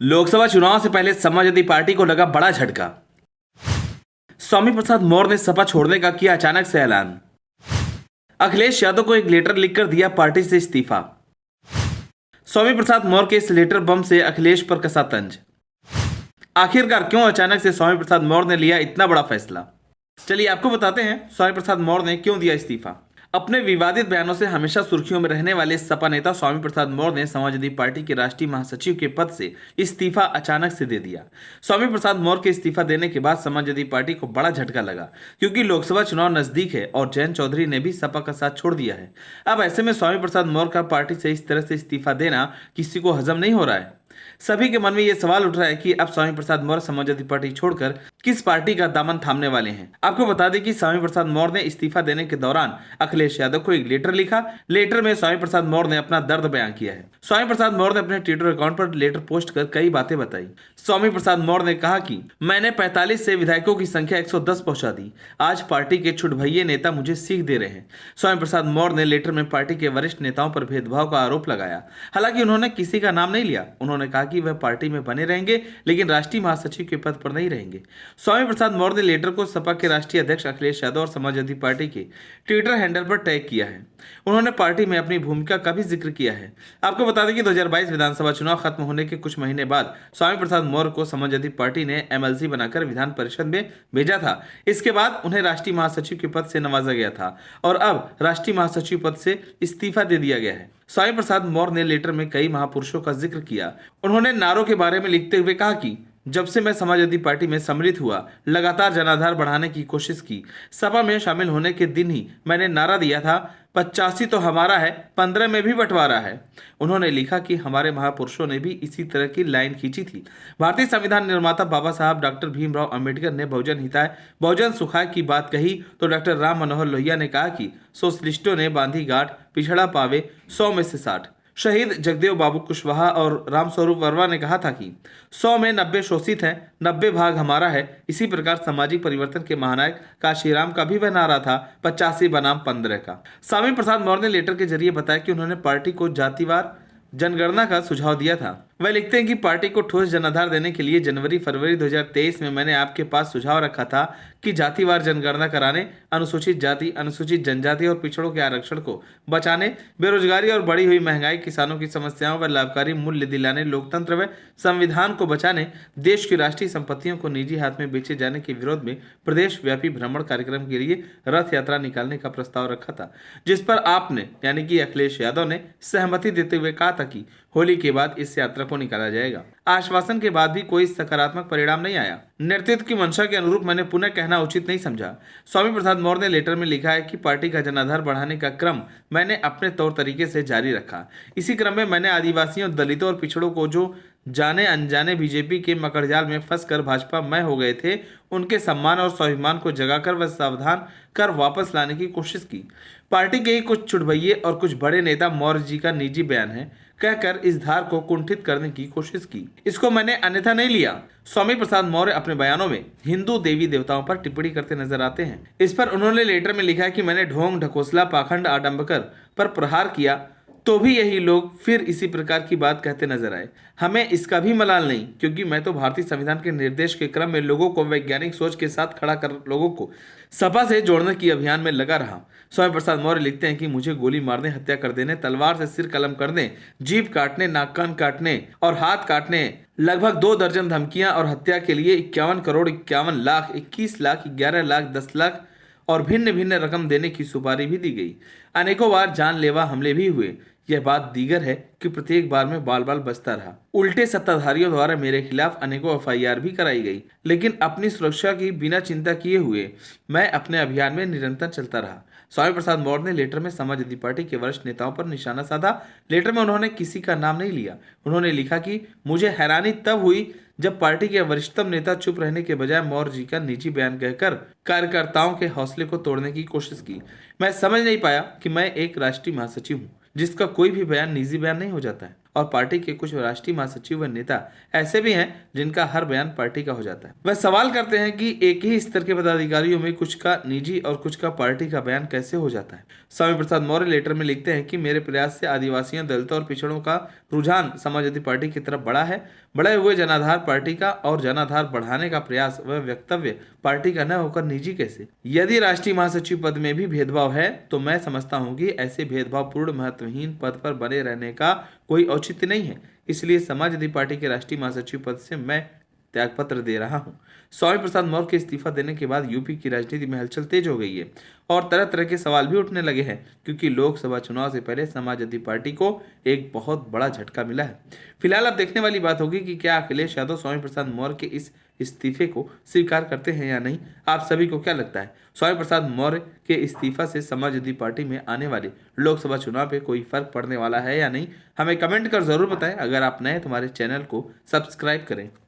लोकसभा चुनाव से पहले समाजवादी पार्टी को लगा बड़ा झटका। स्वामी प्रसाद मौर्य ने सपा छोड़ने का किया अचानक से ऐलान। अखिलेश यादव को एक लेटर लिखकर दिया पार्टी से इस्तीफा। स्वामी प्रसाद मौर्य के इस लेटर बम से अखिलेश पर कसा तंज। आखिरकार क्यों अचानक से स्वामी प्रसाद मौर्य ने लिया इतना बड़ा फैसला, चलिए आपको बताते हैं स्वामी प्रसाद मौर्य ने क्यों दिया इस्तीफा। अपने विवादित बयानों से हमेशा सुर्खियों में रहने वाले सपा नेता स्वामी प्रसाद मौर्य ने समाजवादी पार्टी के राष्ट्रीय महासचिव के पद से इस्तीफा अचानक से दे दिया। स्वामी प्रसाद मौर्य के इस्तीफा देने के बाद समाजवादी पार्टी को बड़ा झटका लगा, क्योंकि लोकसभा चुनाव नजदीक है और जयंत चौधरी ने भी सपा का साथ छोड़ दिया है। अब ऐसे में स्वामी प्रसाद मौर्य का पार्टी से इस तरह से इस्तीफा देना किसी को हजम नहीं हो रहा है। सभी के मन में यह सवाल उठ रहा है कि अब स्वामी प्रसाद मौर्य समाजवादी पार्टी छोड़कर किस पार्टी का दामन थामने वाले हैं। आपको बता दें कि स्वामी प्रसाद मौर्य ने इस्तीफा देने के दौरान अखिलेश यादव को एक लेटर लिखा। लेटर में स्वामी प्रसाद मौर्य ने अपना दर्द बयां किया है। स्वामी प्रसाद मौर्य ने अपने ट्विटर अकाउंट पर लेटर पोस्ट कर कई बातें बताई। स्वामी प्रसाद मौर्य ने कहा कि मैंने 45 से विधायकों की संख्या 110 पहुंचा दी। आज पार्टी के छुटभइये नेता मुझे सीख दे रहे हैं। स्वामी प्रसाद मौर्य ने लेटर में पार्टी के वरिष्ठ नेताओं पर भेदभाव का आरोप लगाया। हालांकि उन्होंने किसी का नाम नहीं लिया। उन्होंने कहा कि वह पार्टी में बने रहेंगे, लेकिन राष्ट्रीय महासचिव के पद पर नहीं रहेंगे। स्वामी प्रसाद मौर्य ने लेटर को सपा के राष्ट्रीय अध्यक्ष अखिलेश यादव और समाजवादी पार्टी के ट्विटर हैंडल पर टैग किया है। उन्होंने पार्टी में अपनी भूमिका का भी जिक्र किया है। आपको बता दें कि 2022 विधानसभा चुनाव खत्म होने के कुछ महीने बाद स्वामी प्रसाद मौर्य को समाजवादी पार्टी ने एमएलसी बनाकर विधान परिषद में भेजा था। इसके बाद उन्हें राष्ट्रीय महासचिव के पद से नवाजा गया था और अब राष्ट्रीय महासचिव पद से इस्तीफा दे दिया गया है। स्वामी प्रसाद मौर्य ने लेटर में कई महापुरुषों का जिक्र किया। उन्होंने नारों के बारे में लिखते हुए कहा कि जब से मैं समाजवादी पार्टी में सम्मिलित हुआ, लगातार जनाधार बढ़ाने की कोशिश की। सपा में शामिल होने के दिन ही मैंने नारा दिया था, 85 तो हमारा है, 15 में भी बंटवारा है। उन्होंने लिखा कि हमारे महापुरुषों ने भी इसी तरह की लाइन खींची थी। भारतीय संविधान निर्माता बाबा साहब डॉक्टर भीमराव अंबेडकर ने बहुजन हिताय बहुजन सुखाय की बात कही तो डॉक्टर राम मनोहर लोहिया ने कहा कि सोशलिस्टों ने बांधी गांठ, पिछड़ा पावे 100 में से 60। शहीद जगदेव बाबू कुशवाहा और रामस्वरूप वर्मा ने कहा था कि 100 में 90 शोषित है, 90 भाग हमारा है। इसी प्रकार सामाजिक परिवर्तन के महानायक काशीराम का भी वह नारा था, 85 बनाम 15 का। स्वामी प्रसाद मौर्य ने लेटर के जरिए बताया कि उन्होंने पार्टी को जातिवार जनगणना का सुझाव दिया था। वह लिखते हैं कि पार्टी को ठोस जनाधार देने के लिए जनवरी-फरवरी 2023 में मैंने आपके पास सुझाव रखा था कि जातिवार जनगणना कराने, अनुसूचित जाति, अनुसूचित जनजाति और पिछड़ों के आरक्षण को बचाने, बेरोजगारी और बढ़ी हुई महंगाई, किसानों की समस्याओं व लाभकारी मूल्य दिलाने, लोकतंत्र व संविधान को बचाने, देश की राष्ट्रीय संपत्तियों को निजी हाथ में बेचे जाने के विरोध में प्रदेश व्यापी भ्रमण कार्यक्रम के लिए रथ यात्रा निकालने का प्रस्ताव रखा था, जिस पर आपने यानी कि अखिलेश यादव ने सहमति देते हुए कहा था कि होली के बाद इस यात्रा को निकाला जाएगा। आश्वासन के बाद भी कोई सकारात्मक परिणाम नहीं आया। नेतृत्व की मंशा के अनुरूप मैंने पुनः कहना उचित नहीं समझा। स्वामी प्रसाद मौर्य ने लेटर में लिखा है कि पार्टी का जनाधार बढ़ाने का क्रम मैंने अपने तौर तरीके से जारी रखा। इसी क्रम में मैंने आदिवासियों, दलितों और पिछड़ों को जो जाने अनजाने बीजेपी के मकड़जाल में फंसकर भाजपा में हो गए थे, उनके सम्मान और स्वाभिमान को जगाकर व सावधान कर वापस लाने की कोशिश की। पार्टी के ही कुछ छुटभइये और कुछ बड़े नेता मौर्य जी का निजी बयान है कहकर इस धार को कुंठित करने की कोशिश की। इसको मैंने अन्यथा नहीं लिया। स्वामी प्रसाद मौर्य अपने बयानों में हिंदू देवी देवताओं पर टिप्पणी करते नजर आते हैं। इस पर उन्होंने लेटर में लिखा कि मैंने ढोंग, ढकोसला, पाखंड, आडंबर पर प्रहार किया तो भी यही लोग फिर इसी प्रकार की बात कहते नजर आए। हमें इसका भी मलाल नहीं, क्योंकि मैं तो भारतीय संविधान के निर्देश के क्रम में लोगों को वैज्ञानिक सोच के साथ खड़ा कर लोगों को सपा से जोड़ने की अभियान में लगा रहा। स्वामी प्रसाद मौर्य लिखते हैं कि मुझे गोली मारने, हत्या कर देने, तलवार से सिर कलम करने, जीभ काटने, नाक कान काटने और हाथ काटने, लगभग 2 दर्जन धमकियां और हत्या के लिए 51 करोड़ 51 लाख, 21 लाख, 11 लाख, 10 लाख और भिन्न भिन्न रकम देने की सुपारी भी दी गई। अनेकों बार जानलेवा हमले भी हुए। यह बात दीगर है कि प्रत्येक बार में बाल बाल बचता रहा। उल्टे सत्ताधारियों द्वारा मेरे खिलाफ अनेकों एफआईआर भी कराई गई, लेकिन अपनी सुरक्षा की बिना चिंता किए हुए मैं अपने अभियान में निरंतर चलता रहा। स्वामी प्रसाद मौर्य ने लेटर में समाजवादी पार्टी के वरिष्ठ नेताओं पर निशाना साधा। लेटर में उन्होंने किसी का नाम नहीं लिया। उन्होंने लिखा कि मुझे हैरानी तब हुई जब पार्टी के वरिष्ठतम नेता चुप रहने के बजाय मौर्य जी का निजी बयान कहकर कार्यकर्ताओं के हौसले को तोड़ने की कोशिश की। मैं समझ नहीं पाया कि मैं एक राष्ट्रीय महासचिव हूँ, जिसका कोई भी बयान निजी बयान नहीं हो जाता है। और पार्टी के कुछ राष्ट्रीय महासचिव व नेता ऐसे भी हैं जिनका हर बयान पार्टी का हो जाता है। वह सवाल करते हैं कि एक ही स्तर के पदाधिकारियों में कुछ का निजी और कुछ का पार्टी का बयान कैसे हो जाता है। स्वामी प्रसाद मौर्य लेटर में लिखते हैं कि मेरे प्रयास से आदिवासियों, दलितों और पिछड़ों का रुझान समाजवादी पार्टी की तरफ बढ़ा है। बढ़े हुए जनाधार पार्टी का और जनाधार बढ़ाने का प्रयास व वक्तव्य पार्टी का न होकर निजी कैसे? यदि राष्ट्रीय महासचिव पद में भी भेदभाव है तो मैं समझता हूं कि ऐसे भेदभावपूर्ण महत्वहीन पद पर बने रहने का कोई औचित्य नहीं है। इसलिए समाजवादी पार्टी के राष्ट्रीय महासचिव पद से मैं त्यागपत्र दे रहा हूं। स्वामी प्रसाद मौर्य के इस्तीफा देने के बाद यूपी की राजनीति में हलचल तेज हो गई है और तरह तरह के सवाल भी उठने लगे हैं, क्योंकि लोकसभा चुनाव से पहले समाजवादी पार्टी को एक बहुत बड़ा झटका मिला है। फिलहाल अब देखने वाली बात होगी कि क्या अखिलेश यादव स्वामी प्रसाद मौर्य के इस इस्तीफे को स्वीकार करते हैं या नहीं। आप सभी को क्या लगता है, स्वामी प्रसाद मौर्य के इस्तीफा से समाजवादी पार्टी में आने वाले लोकसभा चुनाव पे कोई फर्क पड़ने वाला है या नहीं? हमें कमेंट कर जरूर बताएं। अगर आप नए तो हमारे चैनल को सब्सक्राइब करें।